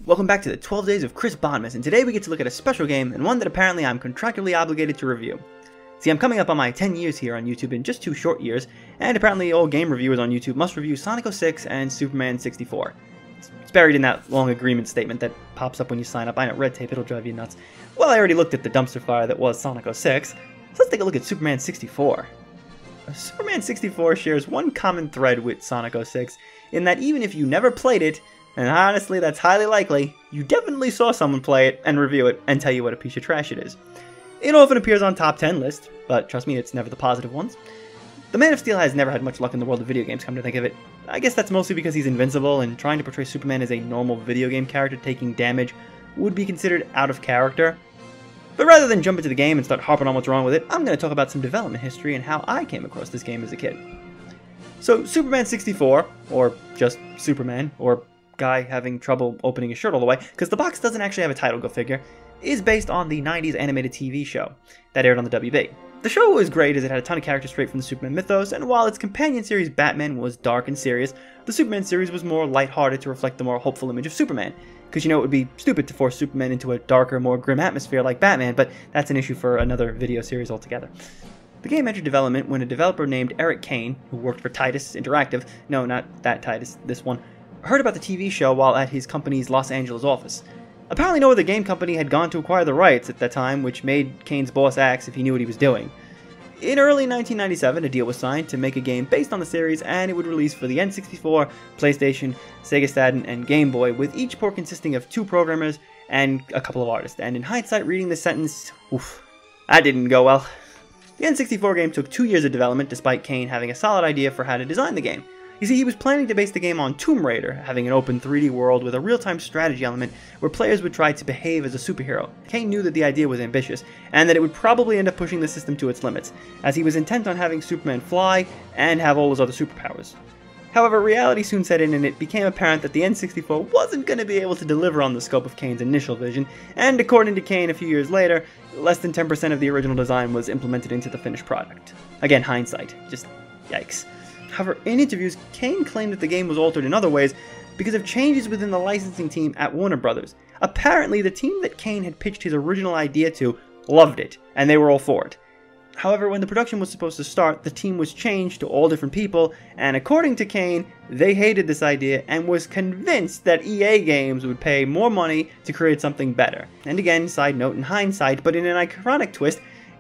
Welcome back to the 12 Days of ChrisBondmas, and today we get to look at a special game, and one that apparently I'm contractually obligated to review. See, I'm coming up on my 10 years here on YouTube in just 2 short years, and apparently all game reviewers on YouTube must review Sonic 06 and Superman 64. It's buried in that long agreement statement that pops up when you sign up. I know, red tape, it'll drive you nuts. Well, I already looked at the dumpster fire that was Sonic 06, so let's take a look at Superman 64. Superman 64 shares one common thread with Sonic 06, in that even if you never played it, and honestly that's highly likely, you definitely saw someone play it and review it and tell you what a piece of trash it is. It often appears on top 10 lists, but trust me, it's never the positive ones. The Man of Steel has never had much luck in the world of video games, come to think of it. I guess that's mostly because he's invincible, and trying to portray Superman as a normal video game character taking damage would be considered out of character. But rather than jump into the game and start harping on what's wrong with it, I'm going to talk about some development history and how I came across this game as a kid. So, Superman 64, or just Superman, or guy having trouble opening his shirt all the way, because the box doesn't actually have a title, go figure, is based on the 90s animated TV show that aired on the WB. The show was great as it had a ton of characters straight from the Superman mythos, and while its companion series Batman was dark and serious, the Superman series was more lighthearted to reflect the more hopeful image of Superman. Because you know it would be stupid to force Superman into a darker, more grim atmosphere like Batman, but that's an issue for another video series altogether. The game entered development when a developer named Eric Kane, who worked for Titus Interactive, no, not that Titus, this one, heard about the TV show while at his company's Los Angeles office. Apparently no other game company had gone to acquire the rights at that time, which made Kane's boss ask if he knew what he was doing. In early 1997, a deal was signed to make a game based on the series, and it would release for the N64, PlayStation, Sega Saturn, and Game Boy, with each port consisting of 2 programmers and a couple of artists. And in hindsight, reading this sentence, oof, that didn't go well. The N64 game took 2 years of development, despite Kane having a solid idea for how to design the game. You see, he was planning to base the game on Tomb Raider, having an open 3D world with a real-time strategy element where players would try to behave as a superhero. Kane knew that the idea was ambitious, and that it would probably end up pushing the system to its limits, as he was intent on having Superman fly and have all his other superpowers. However, reality soon set in, and it became apparent that the N64 wasn't going to be able to deliver on the scope of Kane's initial vision, and according to Kane a few years later, less than 10% of the original design was implemented into the finished product. Again, hindsight. Just yikes. However, in interviews, Kane claimed that the game was altered in other ways because of changes within the licensing team at Warner Brothers. Apparently, the team that Kane had pitched his original idea to loved it, and they were all for it. However, when the production was supposed to start, the team was changed to all different people, and according to Kane, they hated this idea and was convinced that EA Games would pay more money to create something better. And again, side note in hindsight, but in an ironic twist,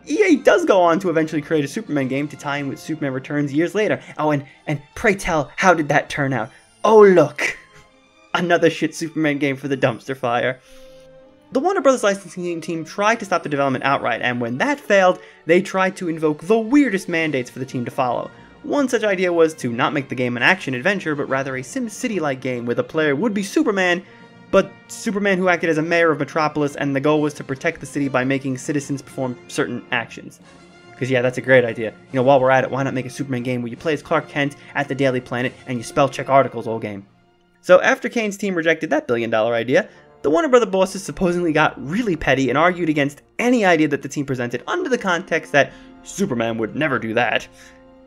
EA does go on to eventually create a Superman game to tie in with Superman Returns years later. Oh, and pray tell, how did that turn out? Oh look! Another shit Superman game for the dumpster fire. The Warner Brothers licensing team tried to stop the development outright, and when that failed, they tried to invoke the weirdest mandates for the team to follow. One such idea was to not make the game an action-adventure, but rather a SimCity-like game where the player would be Superman, but Superman who acted as a mayor of Metropolis, and the goal was to protect the city by making citizens perform certain actions. Because yeah, that's a great idea. You know, while we're at it, why not make a Superman game where you play as Clark Kent at the Daily Planet and you spell check articles all game? So after Kane's team rejected that billion-dollar idea, the Warner Brothers bosses supposedly got really petty and argued against any idea that the team presented under the context that Superman would never do that.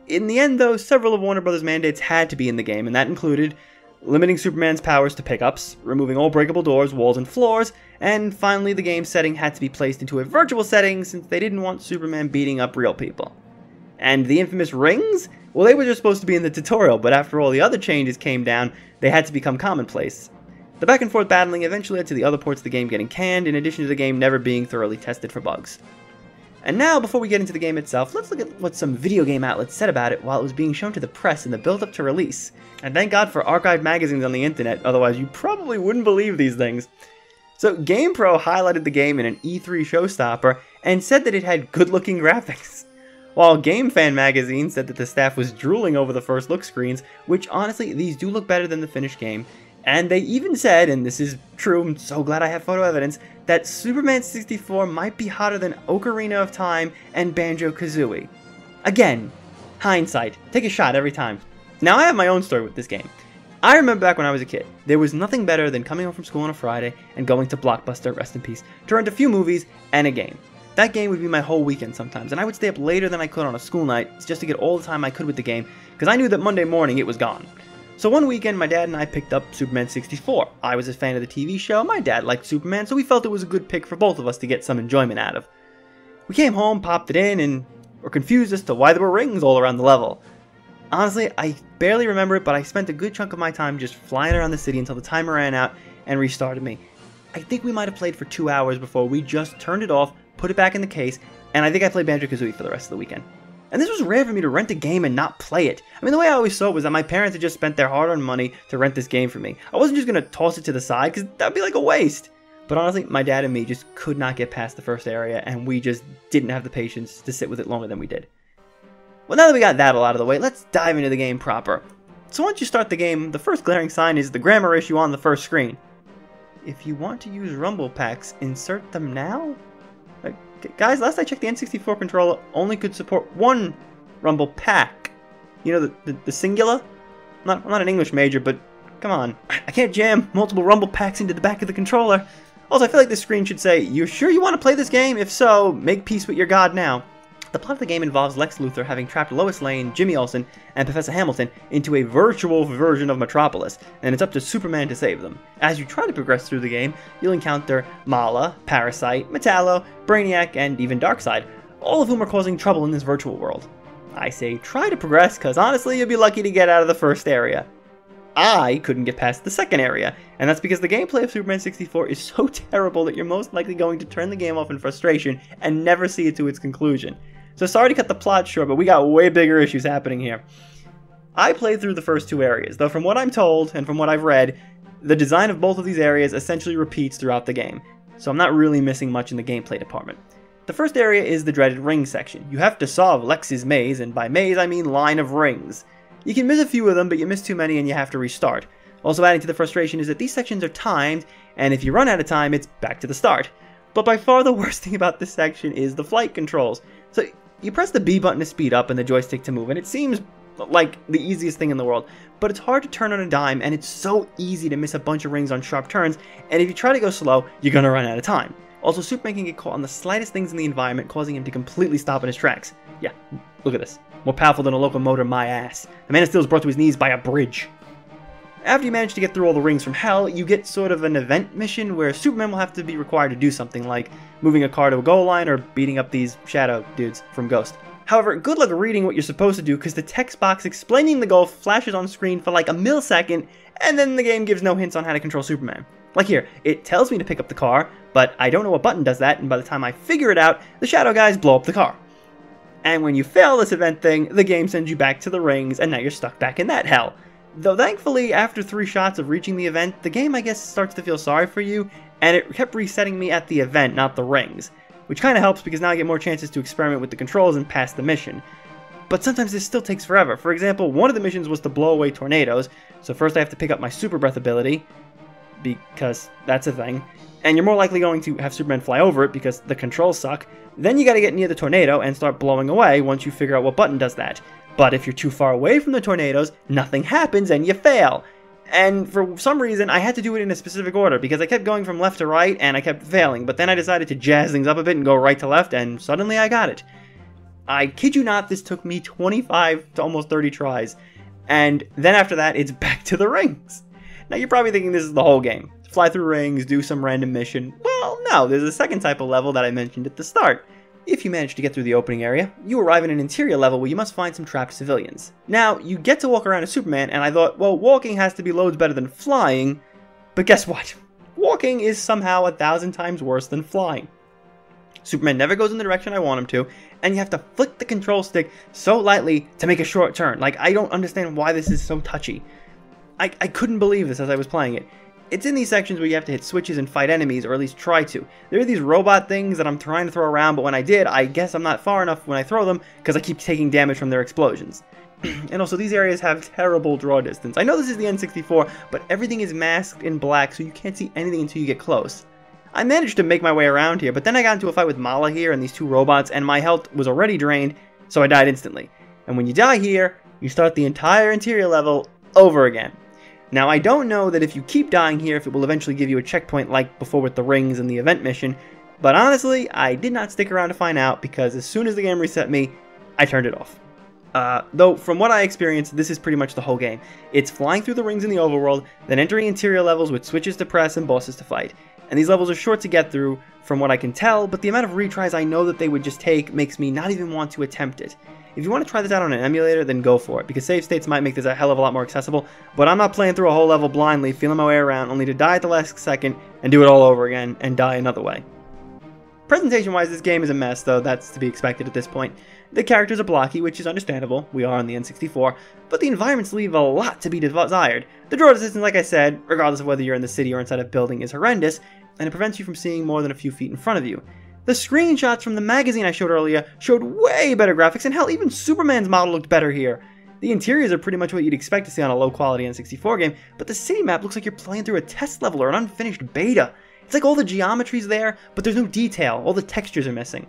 In the end though, several of Warner Brothers' mandates had to be in the game, and that included limiting Superman's powers to pickups, removing all breakable doors, walls, and floors, and finally the game's setting had to be placed into a virtual setting since they didn't want Superman beating up real people. And the infamous rings? Well, they were just supposed to be in the tutorial, but after all the other changes came down, they had to become commonplace. The back and forth battling eventually led to the other ports of the game getting canned, in addition to the game never being thoroughly tested for bugs. And now, before we get into the game itself, let's look at what some video game outlets said about it while it was being shown to the press in the build-up to release. And thank God for archived magazines on the internet, otherwise you probably wouldn't believe these things. So GamePro highlighted the game in an E3 showstopper and said that it had good-looking graphics. While GameFan magazine said that the staff was drooling over the first look screens, which honestly, these do look better than the finished game. And they even said, and this is true, I'm so glad I have photo evidence, that Superman 64 might be hotter than Ocarina of Time and Banjo-Kazooie. Again, hindsight. Take a shot every time. Now I have my own story with this game. I remember back when I was a kid, there was nothing better than coming home from school on a Friday and going to Blockbuster, rest in peace, to rent a few movies and a game. That game would be my whole weekend sometimes, and I would stay up later than I could on a school night just to get all the time I could with the game, because I knew that Monday morning it was gone. So one weekend, my dad and I picked up Superman 64. I was a fan of the TV show, my dad liked Superman, so we felt it was a good pick for both of us to get some enjoyment out of. We came home, popped it in, and were confused as to why there were rings all around the level. Honestly, I barely remember it, but I spent a good chunk of my time just flying around the city until the timer ran out and restarted me. I think we might have played for 2 hours before we just turned it off, put it back in the case, and I think I played Banjo-Kazooie for the rest of the weekend. And this was rare for me to rent a game and not play it. I mean, the way I always saw it was that my parents had just spent their hard-earned money to rent this game for me. I wasn't just going to toss it to the side, because that would be like a waste. But honestly, my dad and me just could not get past the first area, and we just didn't have the patience to sit with it longer than we did. Well, now that we got that all out of the way, let's dive into the game proper. So once you start the game, the first glaring sign is the grammar issue on the first screen. If you want to use Rumble Packs, insert them now? Guys, last I checked, the N64 controller only could support one Rumble Pack. You know, the singular? I'm not an English major, but come on. I can't jam multiple Rumble Packs into the back of the controller. Also, I feel like this screen should say, "You sure you want to play this game? If so, make peace with your god now." The plot of the game involves Lex Luthor having trapped Lois Lane, Jimmy Olsen, and Professor Hamilton into a virtual version of Metropolis, and it's up to Superman to save them. As you try to progress through the game, you'll encounter Mala, Parasite, Metallo, Brainiac, and even Darkseid, all of whom are causing trouble in this virtual world. I say try to progress, because honestly you'll be lucky to get out of the first area. I couldn't get past the second area, and that's because the gameplay of Superman 64 is so terrible that you're most likely going to turn the game off in frustration and never see it to its conclusion. So sorry to cut the plot short, but we got way bigger issues happening here. I played through the first two areas, though from what I'm told, and from what I've read, the design of both of these areas essentially repeats throughout the game, so I'm not really missing much in the gameplay department. The first area is the dreaded ring section. You have to solve Lex's maze, and by maze I mean line of rings. You can miss a few of them, but you miss too many and you have to restart. Also adding to the frustration is that these sections are timed, and if you run out of time, it's back to the start. But by far the worst thing about this section is the flight controls. So you press the B button to speed up and the joystick to move, and it seems like the easiest thing in the world, but it's hard to turn on a dime, and it's so easy to miss a bunch of rings on sharp turns, and if you try to go slow, you're gonna run out of time. Also, Superman can get caught on the slightest things in the environment, causing him to completely stop in his tracks. Yeah, look at this. More powerful than a locomotive, my ass. The Man of Steel is brought to his knees by a bridge. After you manage to get through all the rings from hell, you get sort of an event mission where Superman will have to be required to do something like moving a car to a goal line or beating up these shadow dudes from Ghost. However, good luck reading what you're supposed to do, because the text box explaining the goal flashes on screen for like a millisecond, and then the game gives no hints on how to control Superman. Like here, it tells me to pick up the car, but I don't know what button does that, and by the time I figure it out, the shadow guys blow up the car. And when you fail this event thing, the game sends you back to the rings, and now you're stuck back in that hell. Though thankfully, after 3 shots of reaching the event, the game I guess starts to feel sorry for you, and it kept resetting me at the event, not the rings. Which kinda helps because now I get more chances to experiment with the controls and pass the mission. But sometimes this still takes forever. For example, one of the missions was to blow away tornadoes, so first I have to pick up my super breath ability, because that's a thing, and you're more likely going to have Superman fly over it because the controls suck. Then you gotta get near the tornado and start blowing away once you figure out what button does that. But if you're too far away from the tornadoes, nothing happens and you fail. And for some reason, I had to do it in a specific order because I kept going from left to right and I kept failing, but then I decided to jazz things up a bit and go right to left, and suddenly I got it. I kid you not, this took me 25 to almost 30 tries, and then after that, it's back to the rings. Now you're probably thinking this is the whole game. Fly through rings, do some random mission. Well, no, there's a second type of level that I mentioned at the start. If you manage to get through the opening area, you arrive in an interior level where you must find some trapped civilians. Now, you get to walk around as Superman, and I thought, well, walking has to be loads better than flying, but guess what? Walking is somehow 1,000 times worse than flying. Superman never goes in the direction I want him to, and you have to flick the control stick so lightly to make a short turn. Like, I don't understand why this is so touchy. I couldn't believe this as I was playing it. It's in these sections where you have to hit switches and fight enemies, or at least try to. There are these robot things that I'm trying to throw around, but when I did, I guess I'm not far enough when I throw them, because I keep taking damage from their explosions. And also, these areas have terrible draw distance. I know this is the N64, but everything is masked in black, so you can't see anything until you get close. I managed to make my way around here, but then I got into a fight with Mala here and these 2 robots, and my health was already drained, so I died instantly. And when you die here, you start the entire interior level over again. Now, I don't know that if you keep dying here, if it will eventually give you a checkpoint like before with the rings and the event mission, but honestly, I did not stick around to find out, because as soon as the game reset me, I turned it off. Though from what I experienced, this is pretty much the whole game. It's flying through the rings in the overworld, then entering interior levels with switches to press and bosses to fight. And these levels are short to get through, from what I can tell, but the amount of retries I know that they would just take makes me not even want to attempt it. If you want to try this out on an emulator, then go for it, because save states might make this a hell of a lot more accessible, but I'm not playing through a whole level blindly, feeling my way around, only to die at the last second, and do it all over again, and die another way. Presentation-wise, this game is a mess, though that's to be expected at this point. The characters are blocky, which is understandable, we are on the N64, but the environments leave a lot to be desired. The draw distance, like I said, regardless of whether you're in the city or inside a building, is horrendous, and it prevents you from seeing more than a few feet in front of you. The screenshots from the magazine I showed earlier showed way better graphics, and hell, even Superman's model looked better here. The interiors are pretty much what you'd expect to see on a low-quality N64 game, but the city map looks like you're playing through a test level or an unfinished beta. It's like all the geometry's there, but there's no detail, all the textures are missing.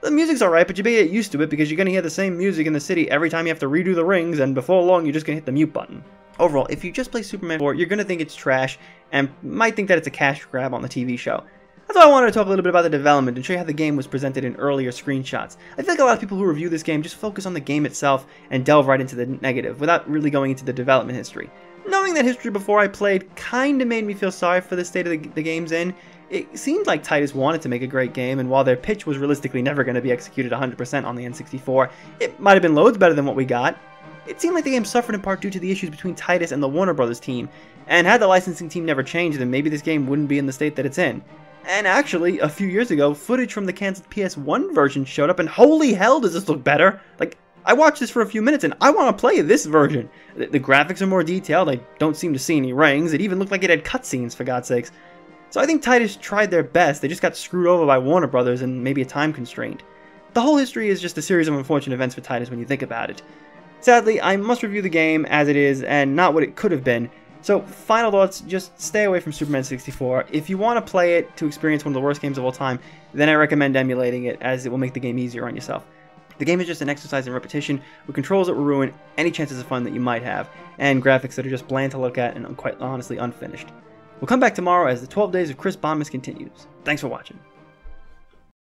The music's alright, but you better get used to it because you're going to hear the same music in the city every time you have to redo the rings, and before long you're just going to hit the mute button. Overall, if you just play Superman 4, you're going to think it's trash, and might think that it's a cash grab on the TV show. That's why I wanted to talk a little bit about the development and show you how the game was presented in earlier screenshots. I feel like a lot of people who review this game just focus on the game itself and delve right into the negative, without really going into the development history. Knowing that history before I played kinda made me feel sorry for the state of the game's in. It seemed like Titus wanted to make a great game, and while their pitch was realistically never going to be executed 100% on the N64, it might have been loads better than what we got. It seemed like the game suffered in part due to the issues between Titus and the Warner Brothers team, and had the licensing team never changed, then maybe this game wouldn't be in the state that it's in. And actually, a few years ago, footage from the cancelled PS1 version showed up, and holy hell does this look better! Like, I watched this for a few minutes, and I want to play this version. The graphics are more detailed, I don't seem to see any rings, it even looked like it had cutscenes, for God's sakes. So I think Titus tried their best, they just got screwed over by Warner Brothers and maybe a time constraint. The whole history is just a series of unfortunate events for Titus when you think about it. Sadly, I must review the game as it is, and not what it could have been. So, final thoughts, just stay away from Superman 64. If you want to play it to experience one of the worst games of all time, then I recommend emulating it, as it will make the game easier on yourself. The game is just an exercise in repetition, with controls that will ruin any chances of fun that you might have, and graphics that are just bland to look at and quite honestly unfinished. We'll come back tomorrow as the 12 Days of ChrisBondmas continues. Thanks for watching.